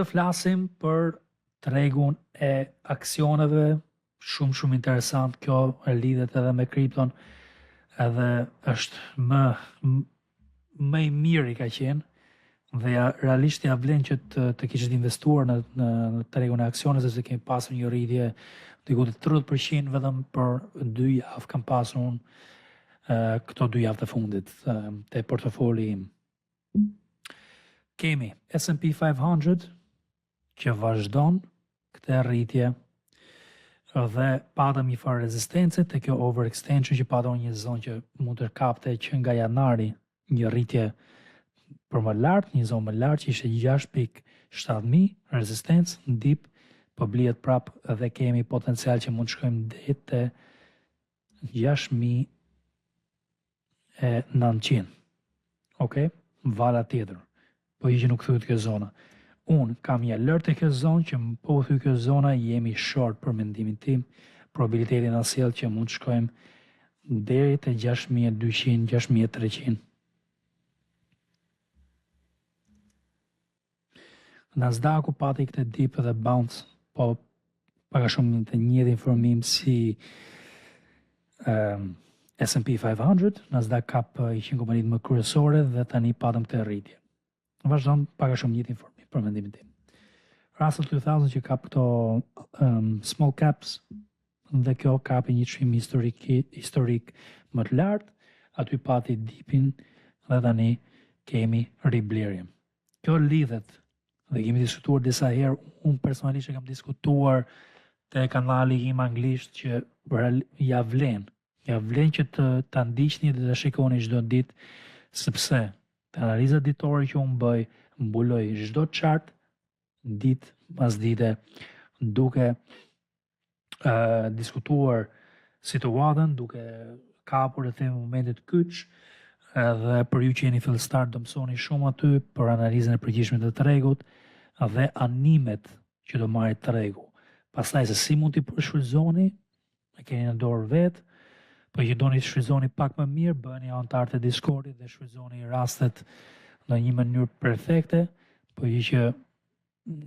të flasim për tregun e aksioneve, shumë interesant, kjo lidhet edhe me kripton, edhe është më i mirë i ka qenë, dhe realisht ja vlen që të kishit investuar në tregun e aksioneve, sepse kemi pasur një rritje diku të 30% vetëm për 2 javë kam pasur unë këto 2 javë të fundit te portofoli im. Kemi S&P 500 që vazhdon këtë rritje dhe patëm një farë rezistence të kjo overextension që patëm një zonë që mund të kapte që nga janari një rritje për më lartë, një zonë më lartë që ishte 6.7.000 rezistencë në dip, po blihet prap dhe kemi potencial që mund të shkojmë deri te 6.900. Okej? Vala tjetër. Po që nuk thyet kjo zona. Unë kam një alert e kjo zonë që më po thyet kjo zona, jemi short për mendimin tim, probabiliteti na sjell që mund të shkojmë deri te 6.200, 6.300. Nasdaqu pati këtë dip dhe bounce, po paka shumë të njëjtë informim si S&P 500, Nasdaq kap 100 kompanitë më kryesore dhe tani patëm këtë rritje. Vazhdon paka shumë njëjtë informim për mendimin tim. Russell 2000 që kap këto small caps dhe kjo kapi një çmim historik më të lartë, aty pati dipin dhe tani kemi riblerje. Kjo lidhet dhe kemi diskutuar disa herë, unë personalisht e kam diskutuar te kanali im anglisht që ja vlen që ta ndiqni dhe të shikoni çdo ditë, sepse te analiza ditore që unë bëj, mbuloj çdo chart ditë pas dite duke diskutuar situatën, duke kapur e them momentet kyç, dhe për ju që jeni fillestar do mësoni shumë aty për analizën e përgjithshme të tregut dhe animet që do marrë tregu. Pastaj se si mund t'i përshfryzoni, e keni në dorë vetë, po që doni të shfryzoni pak më mirë, bëni antar të Discordit dhe shfryzoni rastet në një mënyrë perfekte, po që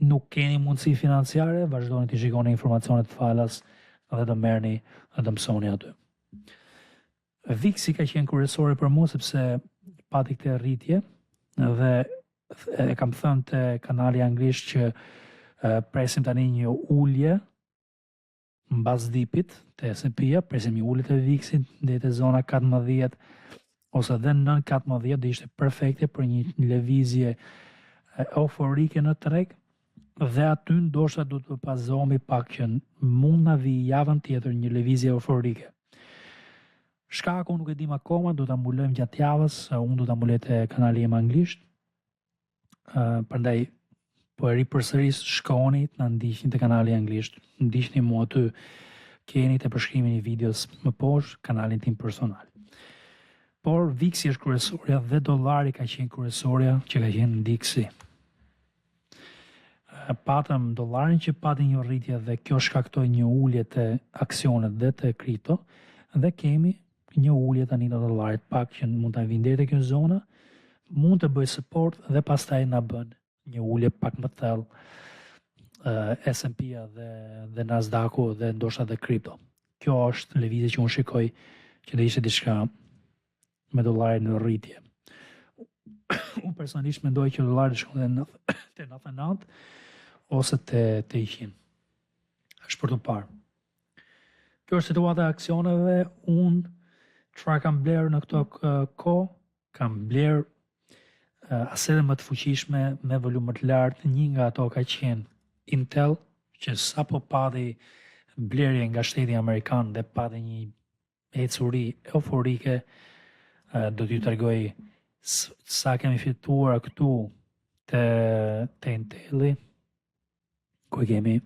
nuk keni mundësi financiare, vazhdoni të shikoni informacionet falas dhe të merrni dhe të mësoni aty. VIX ka qenë kryesore për mua sepse pati këtë rritje dhe e kam thënë te kanali anglisht që presim tani një ulje mbas dipit te S&P-ja, presim një ulje te VIX-it deri te zona 14 ose dhe nën 14 do ishte perfekte për një lëvizje euforike në treg dhe aty ndoshta do të pazohemi pak që mund na vi javën tjetër një lëvizje euforike. Shkaku nuk e dim akoma, do ta mbulojmë gjatë javës, unë do ta mbuloj te kanali im anglisht. Prandaj po e ripërsëris, shkoni të na ndiqni te kanali anglisht, ndiqni mua aty, keni te përshkrimin i videos më poshtë kanalin tim personal. Por VIX-i është kryesorja dhe dollari ka qenë kryesorja që ka qenë ndiksi. Patëm dollarin që pati një rritje dhe kjo shkaktoi një ulje te aksionet dhe te kripto dhe kemi një ulje tani të dollarit pak që mund ta vinë deri te kjo zona, mund të bëj support dhe pastaj na bën një ulje pak më thellë S&P-ja dhe Nasdaqu dhe ndoshta dhe kripto. Kjo është lëvizje që unë shikoj që do ishte diçka me dollarin në rritje. Unë personalisht mendoj që dollari shkon te 99 ose te 100. Është për të parë. Kjo është situata e aksioneve. Unë çfarë kam blerë në këto kohë, kam blerë asete më të fuqishme me volum më të lartë. Një nga ato ka qenë Intel, që sapo pati blerje nga shteti amerikan dhe pati një ecuri euforike, do t'ju tregoj sa kemi fituar këtu te Inteli, ku kemi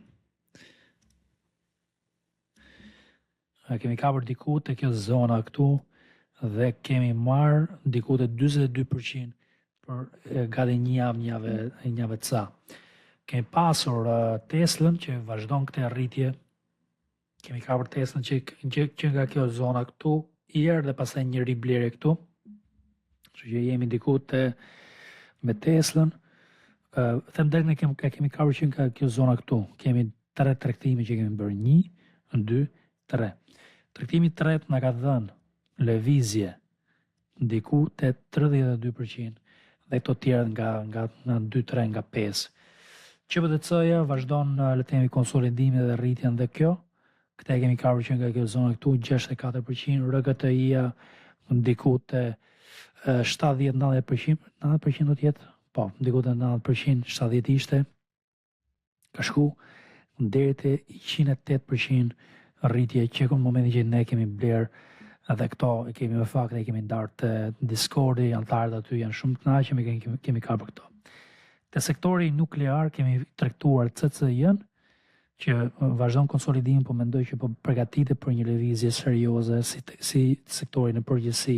kapur diku te kjo zona këtu dhe kemi marrë diku te 42% për gati një javë të sa. Kemi pasur Teslën që vazhdon këtë rritje. Kemi kapur Teslën që nga kjo zona këtu i erë dhe pastaj një riblerje këtu. Kështu që jemi diku me Teslën them drejt ne kemi kapur që nga kjo zona këtu. Kemi 3 tregtime që kemi bërë. 1, 2, 3. Tregtimi i tretë na ka dhënë lëvizje ndiku te 32% dhe këto tjerë nga 2-3 nga 5. QBDC-ja vazhdon le të themi konsolidimin dhe rritjen dhe kjo. Këta e kemi kapur që nga kjo zona këtu 64%, RGTI-ja ndiku te 70-90%, 90% do të jetë, po, ndiku te 90%, 70 ishte, ka shku deri te 108% rritje që në momentin që ne kemi bler edhe këto e kemi me fakt e kemi ndarë të Discordi, anëtarët aty janë shumë të kënaqur, kemi kapur këto. Te sektori nuklear kemi tregtuar CCI-n që vazhdon konsolidimin, po mendoj që po përgatitet për një lëvizje serioze si sektori në përgjithësi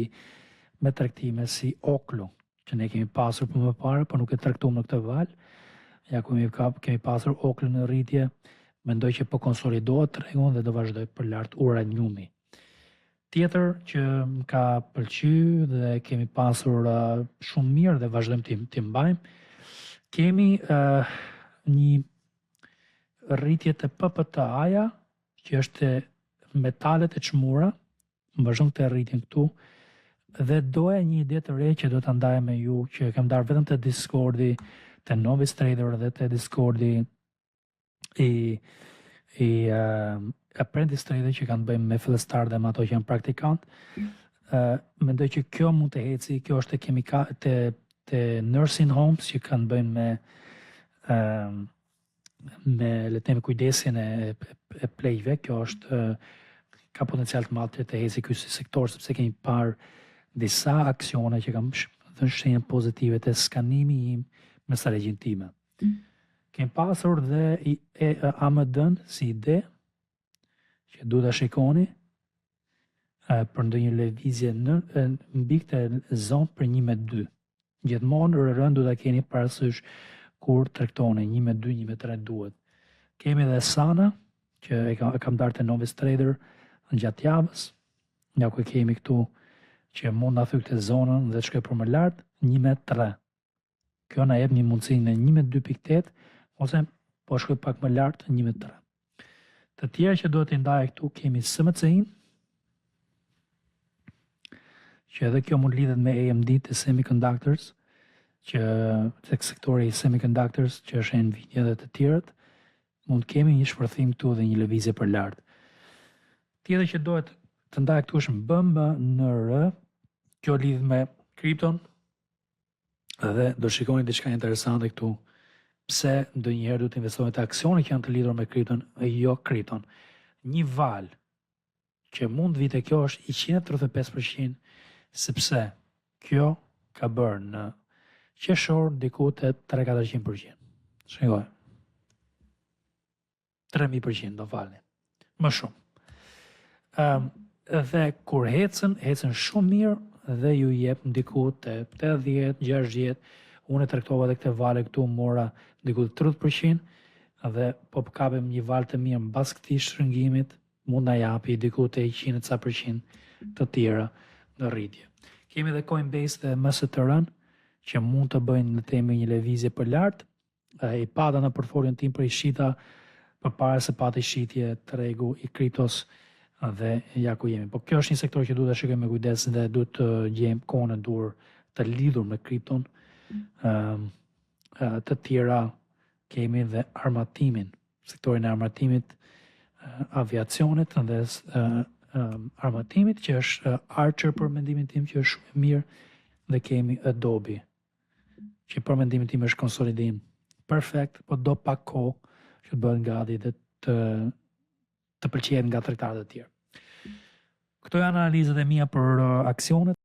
me tregtime si Oklu, që ne kemi pasur për më parë, po nuk e tregtuam në këtë val. Ja ku kemi pasur Oklu në rritje, mendoj që po konsolidohet tregu dhe do vazhdoj për lart Uraniumi. Tjetër që më ka pëlqyer dhe kemi pasur shumë mirë dhe vazhdojmë t'i mbajmë, kemi një rritje të PPTA-ja, që është metalet e çmura, vazhdon këtë rritjen këtu, dhe doja një ide të re që do ta ndaj me ju, që kam ndarë vetëm te Discordi, te Novice Trader dhe te Discordi i Apprentice Trader që kanë bëjmë me fillestar dhe me ato që janë praktikant. Mendoj që kjo mund të eci, kjo është te nursing homes që kanë bëjmë me le të themi kujdesin e pleqve. Kjo është ka potencial të madh të eci ky sektor, sepse kemi parë disa aksione që kanë dhënë shenjë pozitive te skanimi im me strategjin time. Kemi pasur dhe AMD-n si ide që du ta shikoni për ndonjë lëvizje mbi këtë zonë për 1-2. Gjithmonë rënd du ta keni parasysh kur tregtoni 1-2, 1-3 duhet. Kemi edhe Sana që e kam ndarë te Novice Trader gjatë javës. Ja ku kemi këtu që mund na thyk te zonën dhe të shkoj për më lart 1-3. Kjo na jep një mundësi në 1-2.8 ose po shkoj pak më lart 1-3. Të tjerë që duhet t'i ndaj këtu kemi SMC-in, që edhe kjo mund lidhet me AMD të semiconductors, që tek sektori semiconductors që është Nvidia dhe të tjerët, mund kemi një shpërthim këtu dhe një lëvizje për lart. Tjetër që duhet të ndaj këtu është BMNR, kjo lidhet me kripton, dhe do shikoni diçka interesante këtu. Pse ndonjëherë duhet të investojmë te aksione që janë të lidhur me kripton e jo kripton. Një val që mund vite kjo është 135%, sepse kjo ka bërë në qershor diku te 3-400%. Shikoj. 3000% do falni. Më shumë. Dhe kur hecën shumë mirë dhe ju jep ndiku te 80, 60. Unë e tregtova edhe këtë vale këtu, mora diku te 30% dhe po kapem një val të mirë mbas këtij shtrëngimit, mund na japi diku te 100% të tjera në rritje. Kemi edhe Coinbase dhe MSTR që mund të bëjnë në temë një lëvizje për lart. I pata në portfolion tim për i shita përpara se pati shitje tregu i kriptos dhe ja ku jemi. Po kjo është një sektor që duhet ta shikojmë me kujdes dhe duhet të gjejmë kohën e dur të lidhur me kripton. Të tjera kemi dhe armatimin, sektorin e armatimit, aviacionit dhe armatimit që është Archer për mendimin tim që është shumë mirë, dhe kemi Adobe që për mendimin tim është konsolidim perfekt, po do pak kohë që të bëhet gati dhe të pëlqejet nga tregtarët e tjerë. Këto janë analizat e mia për aksionet.